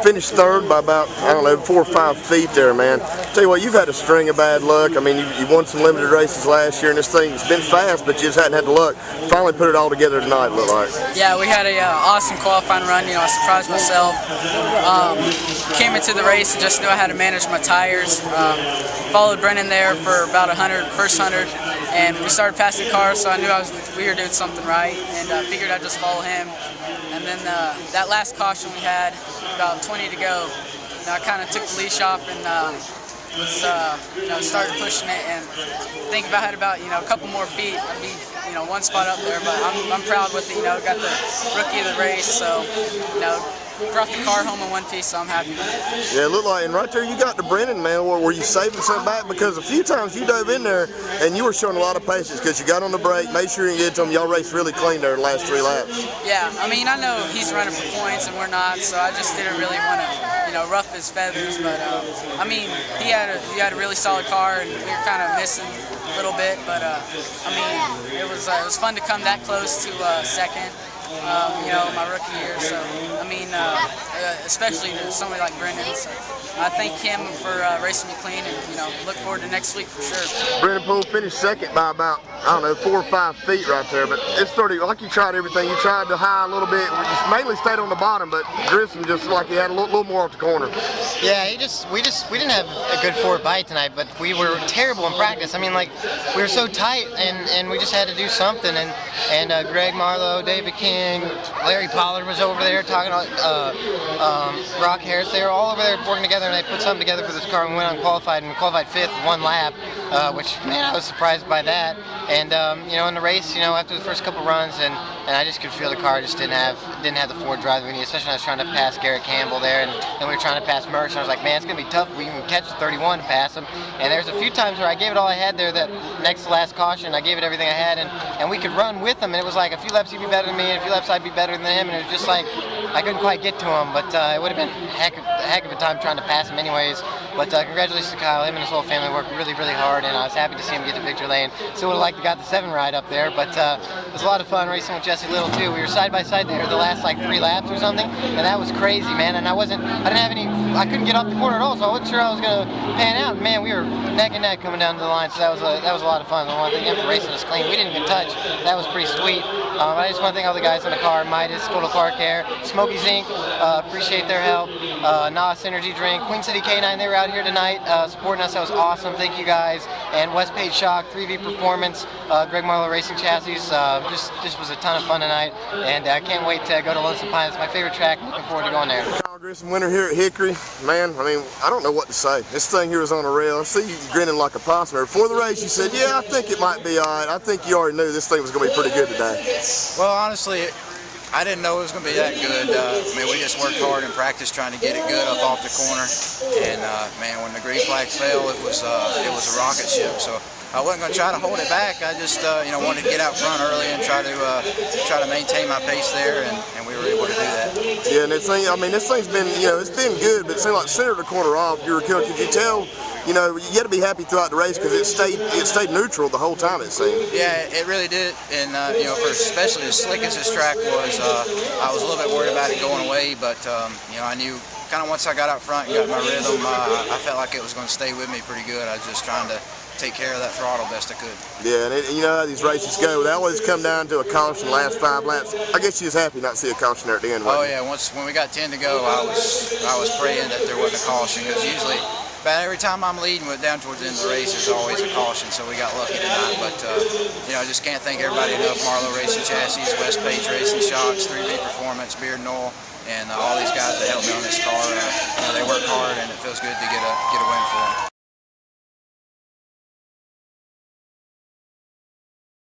finished third by about, I don't know, 4 or 5 feet there, man. Tell you what, you've had a string of bad luck. I mean, you won some limited races last year, and this thing's been fast, but you just hadn't had the luck. Finally put it all together tonight, look like. Yeah, we had a awesome qualifying run. I surprised myself. Came into the race and just knew I had to manage my tires. Followed Brennan there for about first 100, and we started passing cars, so I knew we were doing something right, and figured I'd just follow him. And then that last caution we had, about 20 to go, I kind of took the leash off and started pushing it, and think about a couple more feet, I'd be one spot up there. But I'm proud with it. Got the rookie of the race, so brought the car home in one piece, so I'm happy. Yeah, it looked like, and right there you got to Brennan, man. Were you saving something back? Because a few times you dove in there and you were showing a lot of patience because you got on the brake, made sure you get to him. Y'all raced really clean there the last 3 laps. Yeah, I mean, I know he's running for points and we're not, so I just didn't really want to, rough his feathers. But I mean, he had a really solid car, and we were kind of missing a little bit. But I mean, it was fun to come that close to second. My rookie year, so I mean, especially to somebody like Brendan. So I thank him for racing me clean, and look forward to next week for sure. Brendan Poole finished second by about, I don't know, 4 or 5 feet right there, but it's 30. Like you tried everything. You tried to high a little bit. You mainly stayed on the bottom, but Grissom just like he had a little more off the corner. Yeah, we didn't have a good forward bite tonight, but we were terrible in practice. I mean, like, we were so tight, and we just had to do something. And Greg Marlowe, David King, Larry Pollard was over there talking about Brock Harris. They were all over there working together, and they put something together for this car, and we went unqualified, and we qualified 5th, 1 lap, which, man, I was surprised by that. And in the race, after the first couple runs, and I just could feel the car just didn't have the forward drive that we needed, especially when I was trying to pass Garrett Campbell there, and we were trying to pass Merckx, and I was like, man, it's gonna be tough. We can catch the 31 to pass him. And there's a few times where I gave it all I had there. That next to last caution, I gave it everything I had, and we could run with him. And it was like a few laps he'd be better than me, and a few laps I'd be better than him, and it was just like I couldn't quite get to him. But it would have been a heck of a time trying to pass him anyways. But congratulations to Kyle. Him and his whole family worked really, really hard, and I was happy to see him get to victory lane. Still would have liked to got the 7 ride up there, but it was a lot of fun racing with Jesse Little too. We were side by side there the last like 3 laps or something, and that was crazy, man. And I couldn't get off the corner at all, so I wasn't sure I was gonna pan out. Man, we were neck and neck coming down to the line, so that was a lot of fun. I want to thank him for racing us clean. We didn't even touch. That was pretty sweet. I just want to thank all the guys in the car: Midas, Total Car Care, Smoky Zinc. Appreciate their help. NOS Energy Drink, Queen City K9. They were out here tonight supporting us. That was awesome. Thank you guys. And West Page Shock, 3V Performance, Greg Marlowe Racing Chassis. Just was a ton of fun tonight, and I can't wait to go to Lonesome Pine. It's my favorite track. Looking forward to going there. Kyle Grissom, winner here at Hickory. Man, I mean, I don't know what to say. This thing here was on a rail. I see you grinning like a possum. Before the race, you said, yeah, I think it might be all right. I think you already knew this thing was going to be pretty good today. Well, honestly, I didn't know it was going to be that good. I mean, we just worked hard in practice trying to get it good up off the corner. And man, when the green flags fell, it was a rocket ship. So I wasn't going to try to hold it back. I just wanted to get out front early and try to maintain my pace there, and we were able to do that. Yeah, and this thing's been, it's been good, but it seemed like center of the corner off, you were killing. Could you tell? You got to be happy throughout the race because it stayed neutral the whole time, it seemed. Yeah, it really did, and for especially as slick as this track was, I was a little bit worried about it going away, but I knew kind of once I got out front and got my rhythm, I felt like it was going to stay with me pretty good. I was just trying to take care of that throttle best I could. Yeah, and you know how these races go. They always come down to a caution last 5 laps. I guess you was happy not to see a caution there at the end. Oh yeah, when we got 10 to go, I was praying that there wasn't a caution, because usually about every time I'm leading down towards the end of the race, there's always a caution. So we got lucky tonight, but I just can't thank everybody enough. Marlowe Racing Chassis, West Page Racing Shocks, 3V Performance, Beard and Oil, and all these guys that helped me on this car. They work hard, and it feels good to get a win for them.